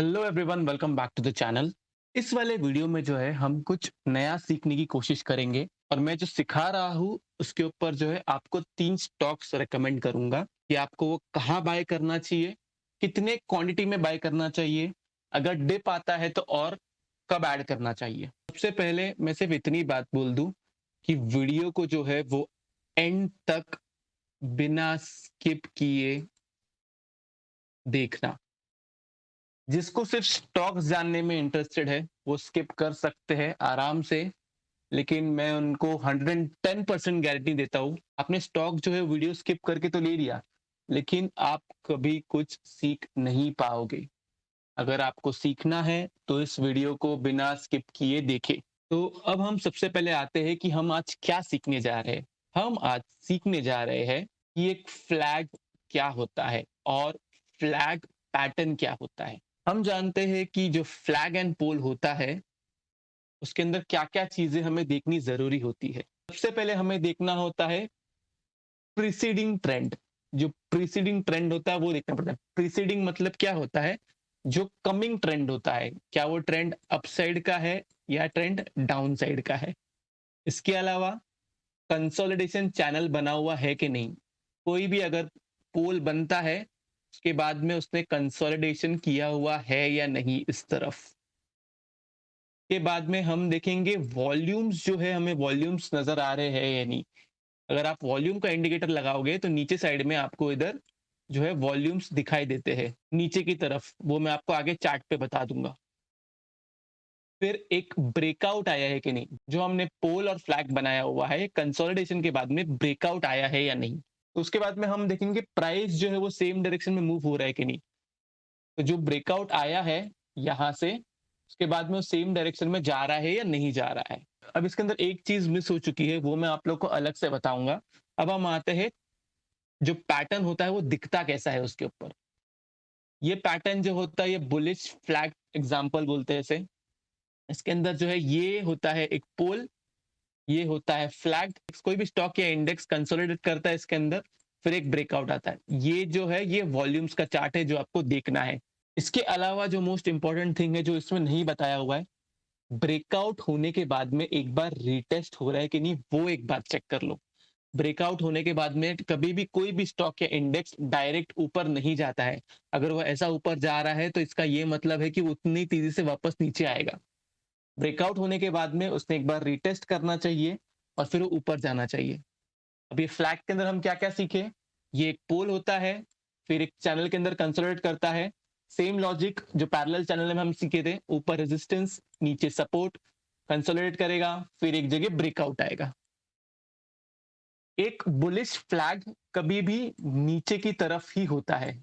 Hello everyone, welcome back to the channel. इस वाले video में जो है हम कुछ नया सीखने की कोशिश करेंगे और मैं जो सिखा रहा हूँ उसके ऊपर जो है आपको 3 स्टॉक्स रेकमेंड करूंगा कि आपको वो कहाँ बाय करना चाहिए, कितने क्वांटिटी में बाय करना चाहिए, अगर डिप आता है तो और कब ऐड करना चाहिए। सबसे पहले मैं सिर्फ इतनी बात बोल दूं कि वीडियो को जो है वो एंड तक बिना स्किप किए देखना। जिसको सिर्फ स्टॉक्स जानने में इंटरेस्टेड है वो स्किप कर सकते हैं आराम से, लेकिन मैं उनको 110% गारंटी देता हूँ। आपने स्टॉक जो है वीडियो स्किप करके तो ले लिया, लेकिन आप कभी कुछ सीख नहीं पाओगे। अगर आपको सीखना है तो इस वीडियो को बिना स्किप किए देखें। तो अब हम सबसे पहले आते हैं कि हम आज क्या सीखने जा रहे हैं। हम आज सीखने जा रहे हैं कि एक फ्लैग क्या होता है और फ्लैग पैटर्न क्या होता है। हम जानते हैं कि जो फ्लैग एंड पोल होता है उसके अंदर क्या-क्या चीजें हमें देखनी जरूरी होती है। सबसे पहले हमें देखना होता है प्रीसीडिंग ट्रेंड। जो प्रीसीडिंग ट्रेंड होता है वो देखना पड़ता है। प्रीसीडिंग मतलब क्या होता है? जो कमिंग ट्रेंड होता है, क्या वो ट्रेंड अपसाइड का है या ट्रेंड डाउन साइड का है। इसके अलावा कंसोलिडेशन चैनल बना हुआ है कि नहीं। कोई भी अगर पोल बनता है उसके बाद में उसने कंसोलिडेशन किया हुआ है या नहीं इस तरफ। के बाद में हम देखेंगे वॉल्यूम्स, जो है हमें वॉल्यूम्स नजर आ रहे हैं या नहीं। अगर आप वॉल्यूम का इंडिकेटर लगाओगे तो नीचे साइड में आपको इधर जो है वॉल्यूम्स दिखाई देते हैं नीचे की तरफ, वो मैं आपको आगे चार्ट पे बता दूंगा। फिर एक ब्रेकआउट आया है कि नहीं। जो हमने पोल और फ्लैग बनाया हुआ है कंसोलिडेशन के बाद में ब्रेकआउट आया है या नहीं। तो उसके बाद में हम देखेंगे प्राइस जो है वो सेम डायरेक्शन में मूव हो रहा है कि नहीं। तो जो ब्रेकआउट आया है यहाँ से, उसके बाद में वो सेम डायरेक्शन में जा रहा है या नहीं जा रहा है। अब इसके अंदर एक चीज मिस हो चुकी है, वो मैं आप लोग को अलग से बताऊंगा। अब हम आते हैं जो पैटर्न होता है वो दिखता कैसा है उसके ऊपर। ये पैटर्न जो होता है ये बुलिश फ्लैग एग्जांपल बोलते हैं इसे। इसके अंदर जो है ये होता है एक पोल, ये होता है फ्लैग। कोई भी स्टॉक या इंडेक्स कंसोलिडेट करता है इसके अंदर, फिर एक ब्रेकआउट आता है। ये जो है ये वॉल्यूम्स का चार्ट है जो आपको देखना है। इसके अलावा जो मोस्ट इंपॉर्टेंट थिंग है जो इसमें नहीं बताया हुआ है, ब्रेकआउट होने के बाद में एक बार रीटेस्ट हो रहा है कि नहीं वो एक बार चेक कर लो। ब्रेकआउट होने के बाद में कभी भी कोई भी स्टॉक या इंडेक्स डायरेक्ट ऊपर नहीं जाता है। अगर वो ऐसा ऊपर जा रहा है तो इसका ये मतलब है कि वो उतनी तेजी से वापस नीचे आएगा। ब्रेकआउट होने के बाद में उसने एक बार रीटेस्ट करना चाहिए और फिर वो ऊपर जाना चाहिए। अब ये फ्लैग के अंदर हम क्या क्या सीखे। ये एक पोल होता है, फिर एक चैनल के अंदर कंसोलिडेट करता है। सेम लॉजिक जो पैरेलल चैनल में हम सीखे थे, ऊपर रेजिस्टेंस नीचे सपोर्ट, कंसोलिडेट करेगा, फिर एक जगह ब्रेकआउट आएगा। एक बुलिश फ्लैग कभी भी नीचे की तरफ ही होता है।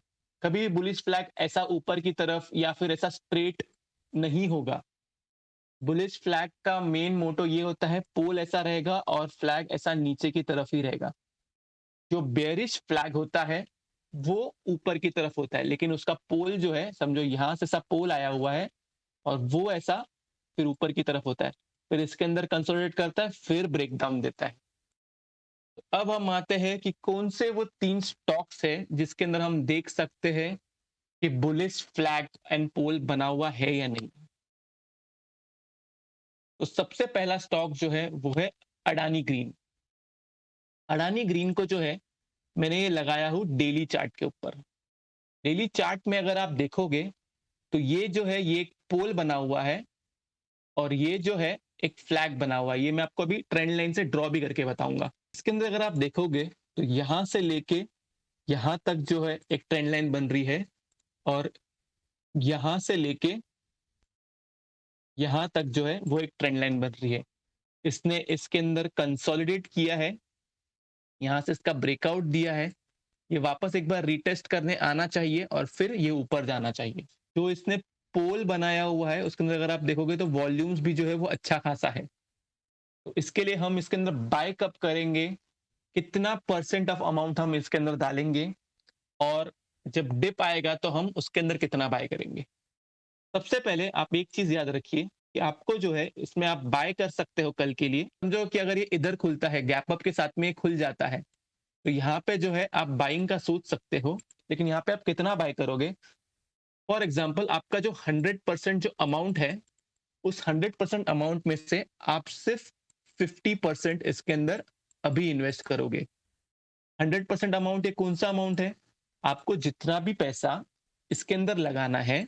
कभी बुलिश फ्लैग ऐसा ऊपर की तरफ या फिर ऐसा स्ट्रेट नहीं होगा। बुलिश फ्लैग का मेन मोटो ये होता है पोल ऐसा रहेगा और फ्लैग ऐसा नीचे की तरफ ही रहेगा। जो बेयरिश फ्लैग होता है वो ऊपर की तरफ होता है, लेकिन उसका पोल जो है समझो यहां से सब पोल आया हुआ है और वो ऐसा फिर ऊपर की तरफ होता है। फिर इसके अंदर कंसोलिडेट करता है, फिर ब्रेकडाउन देता है। अब हम आते हैं कि कौन से वो 3 स्टॉक्स है जिसके अंदर हम देख सकते हैं कि बुलिश फ्लैग एंड पोल बना हुआ है या नहीं। तो सबसे पहला स्टॉक जो है वो है अडानी ग्रीन। अडानी ग्रीन को जो है मैंने ये लगाया हूं डेली चार्ट के ऊपर। डेली चार्ट में अगर आप देखोगे तो ये जो है ये एक पोल बना हुआ है और ये जो है एक फ्लैग बना हुआ है। ये मैं आपको अभी ट्रेंड लाइन से ड्रॉ भी करके बताऊंगा। इसके अंदर अगर आप देखोगे तो यहां से लेके यहां तक जो है एक ट्रेंड लाइन बन रही है और यहां से लेके यहां तक जो है वो एक ट्रेंड लाइन बन रही है। इसने इसके अंदर कंसोलिडेट किया है, यहां से इसका ब्रेकआउट दिया है। ये वापस एक बार रीटेस्ट करने आना चाहिए और फिर ये ऊपर जाना चाहिए। जो इसने पोल बनाया हुआ है उसके अंदर अगर आप देखोगे तो वॉल्यूम्स भी जो है वो अच्छा खासा है। तो इसके लिए हम इसके अंदर बाय कब करेंगे, कितना परसेंट ऑफ अमाउंट हम इसके अंदर डालेंगे और जब डिप आएगा तो हम उसके अंदर कितना बाय करेंगे। सबसे पहले आप एक चीज याद रखिए कि आपको जो है इसमें आप बाय कर सकते हो कल के लिए। समझो कि अगर ये इधर खुलता है, गैप अप के साथ में खुल जाता है, तो यहाँ पे जो है आप बाइंग का सोच सकते हो, लेकिन यहाँ पे आप कितना बाय करोगे। फॉर एग्जाम्पल आपका जो 100% जो अमाउंट है, उस 100% अमाउंट में से आप सिर्फ 50% इसके अंदर अभी इन्वेस्ट करोगे। 100% अमाउंट ये कौन सा अमाउंट है? आपको जितना भी पैसा इसके अंदर लगाना है,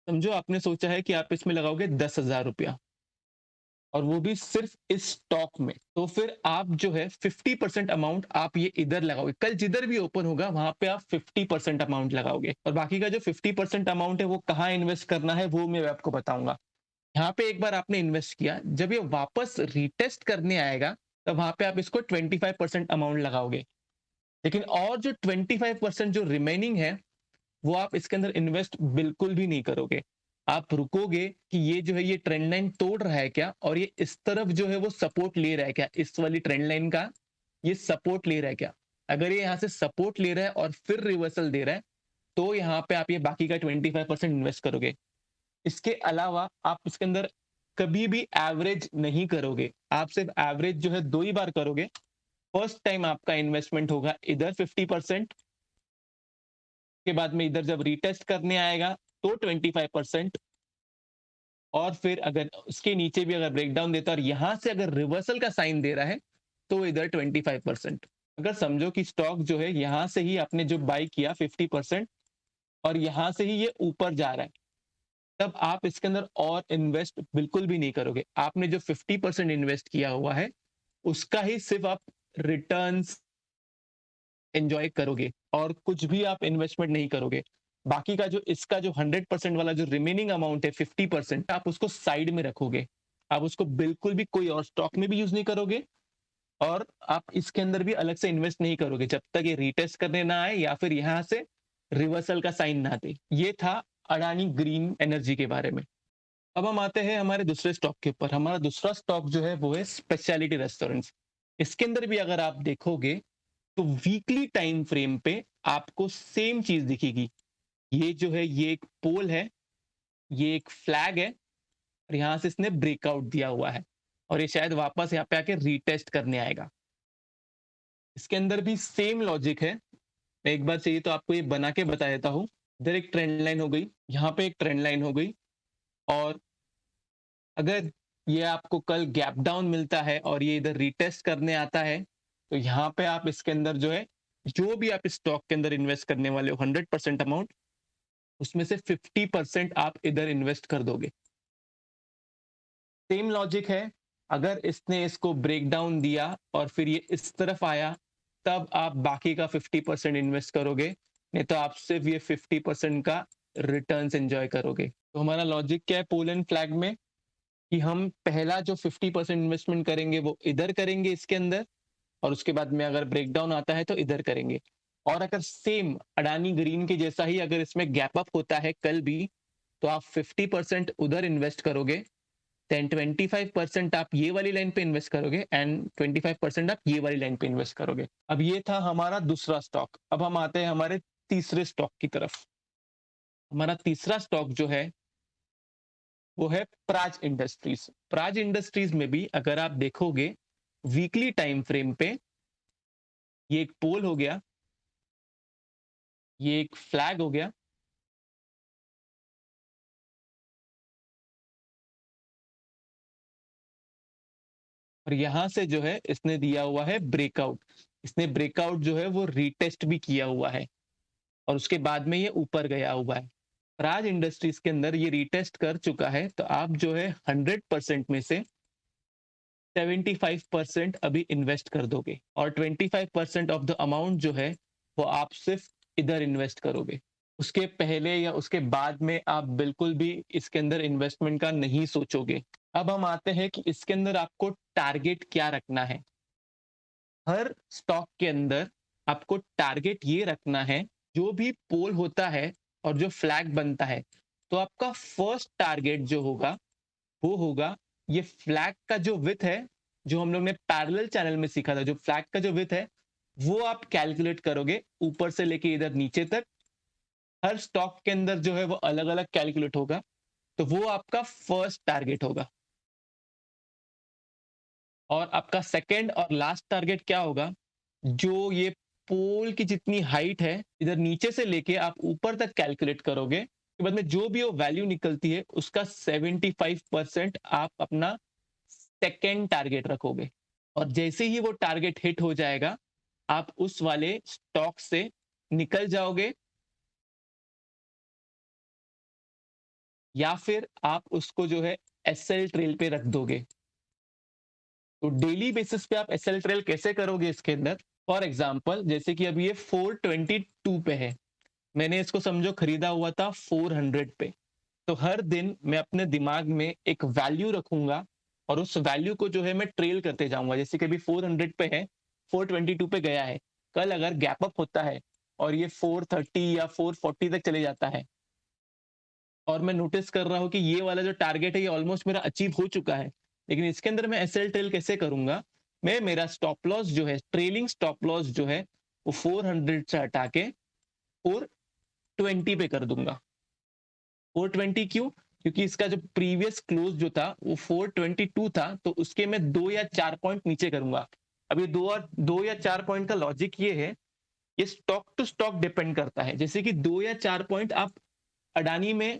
समझो आपने सोचा है कि आप इसमें लगाओगे 10,000 रुपया, और वो भी सिर्फ इस स्टॉक में, तो फिर आप जो है 50% अमाउंट आप ये इधर लगाओगे। कल जिधर भी ओपन होगा वहां पे आप 50% अमाउंट लगाओगे, और बाकी का जो 50% अमाउंट है वो कहाँ इन्वेस्ट करना है वो मैं आपको बताऊंगा। यहाँ पे एक बार आपने इन्वेस्ट किया, जब ये वापस रिटेस्ट करने आएगा तब वहां पे आप इसको 25% अमाउंट लगाओगे। लेकिन और जो 25% जो रिमेनिंग है वो आप इसके अंदर इन्वेस्ट बिल्कुल भी नहीं करोगे। आप रुकोगे कि ये जो है ये ट्रेंड लाइन तोड़ रहा है क्या, और ये इस तरफ जो है वो सपोर्ट ले रहा है क्या, इस वाली ट्रेंड लाइन का ये सपोर्ट ले रहा है क्या। अगर ये यहाँ से सपोर्ट ले रहा है और फिर रिवर्सल दे रहा है, तो यहाँ पे आप ये बाकी का 25% इन्वेस्ट करोगे। इसके अलावा आप इसके अंदर कभी भी एवरेज नहीं करोगे, आप सिर्फ एवरेज जो है 2 ही बार करोगे। फर्स्ट टाइम आपका इन्वेस्टमेंट होगा इधर 50%, के बाद में इधर जब रीटेस्ट करने आएगा तो 25%, और फिर अगर उसके नीचे भी अगर ब्रेकडाउन देता है और यहां से अगर रिवर्सल का साइन दे रहा है तो इधर 25%। अगर समझो कि स्टॉक जो है यहां से ही आपने जो बाई किया 50%, और यहां से ही ये ऊपर जा रहा है, तब आप इसके अंदर और इन्वेस्ट बिल्कुल भी नहीं करोगे। आपने जो 50% इन्वेस्ट किया हुआ है उसका ही सिर्फ आप रिटर्न्स एंजॉय करोगे, और कुछ भी आप इन्वेस्टमेंट नहीं करोगे। बाकी का जो इसका जो 100% वाला जो रिमेनिंग अमाउंट है 50%, आप उसको साइड में रखोगे। आप उसको बिल्कुल भी कोई और स्टॉक में भी यूज नहीं करोगे, और आप इसके अंदर भी अलग से इन्वेस्ट नहीं करोगे जब तक ये रीटेस्ट करने ना आए या फिर यहां से रिवर्सल का साइन ना दे। ये था अडानी ग्रीन एनर्जी के बारे में। अब हम आते हैं हमारे दूसरे स्टॉक के ऊपर। हमारा दूसरा स्टॉक जो है वो है स्पेशलिटी रेस्टोरेंट्स। इसके अंदर भी अगर आप देखोगे तो वीकली टाइम फ्रेम पे आपको सेम चीज दिखेगी। ये जो है ये एक पोल है, ये एक फ्लैग है, और यहां से इसने ब्रेकआउट दिया हुआ है, और ये शायद वापस यहाँ पे आके रीटेस्ट करने आएगा। इसके अंदर भी सेम लॉजिक है। मैं एक बार चाहिए तो आपको ये बना के बता देता हूँ। इधर एक ट्रेंड लाइन हो गई, यहाँ पे एक ट्रेंड लाइन हो गई, और अगर ये आपको कल गैप डाउन मिलता है और ये इधर रीटेस्ट करने आता है, तो यहाँ पे आप इसके अंदर जो है जो भी आप स्टॉक के अंदर इन्वेस्ट करने वाले हो 100% अमाउंट, उसमें से 50% आप इधर इन्वेस्ट कर दोगे। सेम लॉजिक है। अगर इसने इसको ब्रेक डाउन दिया और फिर ये इस तरफ आया, तब आप बाकी का 50% इन्वेस्ट करोगे, नहीं तो आप सिर्फ ये 50% का रिटर्न्स एंजॉय करोगे। तो हमारा लॉजिक क्या है पोल एंड फ्लैग में, कि हम पहला जो 50% इन्वेस्टमेंट करेंगे वो इधर करेंगे इसके अंदर, और उसके बाद में अगर ब्रेकडाउन आता है तो इधर करेंगे। और अगर सेम अडानी ग्रीन के जैसा ही अगर इसमें गैप अप होता है कल भी, तो आप 50% उधर इन्वेस्ट करोगे, देन 25% आप ये वाली लाइन पे इन्वेस्ट करोगे, एंड 25% आप ये वाली लाइन पे इन्वेस्ट करोगे। अब ये था हमारा दूसरा स्टॉक। अब हम आते हैं हमारे तीसरे स्टॉक की तरफ। हमारा तीसरा स्टॉक जो है वो है प्राज इंडस्ट्रीज। प्राज इंडस्ट्रीज में भी अगर आप देखोगे वीकली टाइम फ्रेम पे, ये एक पोल हो गया, ये एक फ्लैग हो गया, और यहां से जो है इसने दिया हुआ है ब्रेकआउट। इसने ब्रेकआउट जो है वो रीटेस्ट भी किया हुआ है, और उसके बाद में ये ऊपर गया हुआ है। प्राज इंडस्ट्रीज के अंदर ये रीटेस्ट कर चुका है, तो आप जो है 100% में से 75% अभी इन्वेस्ट कर दोगे, और 25% ऑफ द अमाउंट जो है वो आप सिर्फ इधर इन्वेस्ट करोगे। उसके पहले या उसके बाद में आप बिल्कुल भी इसके अंदर इन्वेस्टमेंट का नहीं सोचोगे। अब हम आते हैं कि इसके अंदर आपको टारगेट क्या रखना है। हर स्टॉक के अंदर आपको टारगेट ये रखना है, जो भी पोल होता है और जो फ्लैग बनता है, तो आपका फर्स्ट टारगेट जो होगा वो होगा ये फ्लैग का जो विथ है, जो हम लोग ने पैरेलल चैनल में सीखा था, जो फ्लैग का जो विथ है वो आप कैलकुलेट करोगे ऊपर से लेके इधर नीचे तक। हर स्टॉक के अंदर जो है वो अलग अलग कैलकुलेट होगा, तो वो आपका फर्स्ट टारगेट होगा। और आपका सेकंड और लास्ट टारगेट क्या होगा, जो ये पोल की जितनी हाइट है इधर नीचे से लेके आप ऊपर तक कैलकुलेट करोगे, उसके बाद में जो भी वो वैल्यू निकलती है उसका 75% आप अपना सेकेंड टारगेट रखोगे, और जैसे ही वो टारगेट हिट हो जाएगा आप उस वाले स्टॉक से निकल जाओगे, या फिर आप उसको जो है एसएल ट्रेल पे रख दोगे। तो डेली बेसिस पे आप एसएल ट्रेल कैसे करोगे इसके अंदर? फॉर एग्जांपल जैसे कि अभी ये 422 पे है, मैंने इसको समझो खरीदा हुआ था 400 पे। तो हर दिन मैं अपने दिमाग में एक वैल्यू रखूंगा और उस वैल्यू को जो है मैं ट्रेल करते जाऊंगा। जैसे कि अभी 400 पे है, 422 पे गया है, कल अगर गैप अप होता है और ये 430 या 440 तक चले जाता है, और मैं नोटिस कर रहा हूँ कि ये वाला जो टारगेट है ये ऑलमोस्ट मेरा अचीव हो चुका है, लेकिन इसके अंदर मैं एसएल ट्रेल कैसे करूंगा? मैं मेरा स्टॉप लॉस जो है, ट्रेलिंग स्टॉप लॉस जो है, वो 400 से हटा के 420 पे कर दूंगा। 420 क्यों? क्योंकि इसका जो प्रीवियस क्लोज जो था वो 422 था, तो उसके मैं 2 या 4 पॉइंट नीचे करूंगा। अब ये 2 या 4 पॉइंट का लॉजिक ये है, ये स्टॉक टू स्टॉक डिपेंड करता है। जैसे कि 2 या 4 पॉइंट आप अडानी में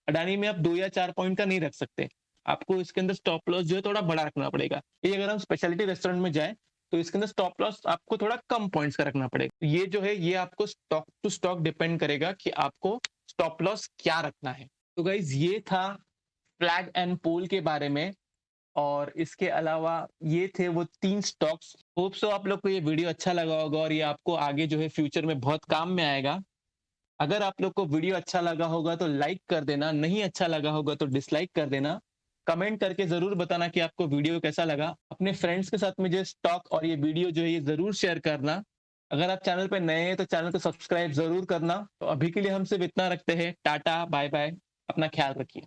अडानी में आप 2 या 4 पॉइंट का नहीं रख सकते। आपको इसके अंदर स्टॉप लॉस जो है थोड़ा बड़ा रखना पड़ेगा। ये अगर हम स्पेशलिटी रेस्टोरेंट में जाए तो इसके अंदर स्टॉप लॉस आपको थोड़ा कम पॉइंट्स का रखना पड़ेगा। ये जो है ये आपको स्टॉक टू स्टॉक डिपेंड करेगा कि आपको स्टॉप लॉस क्या रखना है। तो गाइज ये था फ्लैग एंड पोल के बारे में, और इसके अलावा ये थे वो 3 स्टॉक्स। होप सो आप लोग को ये वीडियो अच्छा लगा होगा और ये आपको आगे जो है फ्यूचर में बहुत काम में आएगा। अगर आप लोग को वीडियो अच्छा लगा होगा तो लाइक कर देना, नहीं अच्छा लगा होगा तो डिसलाइक कर देना। कमेंट करके जरूर बताना कि आपको वीडियो कैसा लगा। अपने फ्रेंड्स के साथ में जो स्टॉक और ये वीडियो जो है ये जरूर शेयर करना। अगर आप चैनल पे नए हैं तो चैनल को सब्सक्राइब जरूर करना। तो अभी के लिए हम सिर्फ इतना रखते हैं। टाटा बाय बाय, अपना ख्याल रखिए।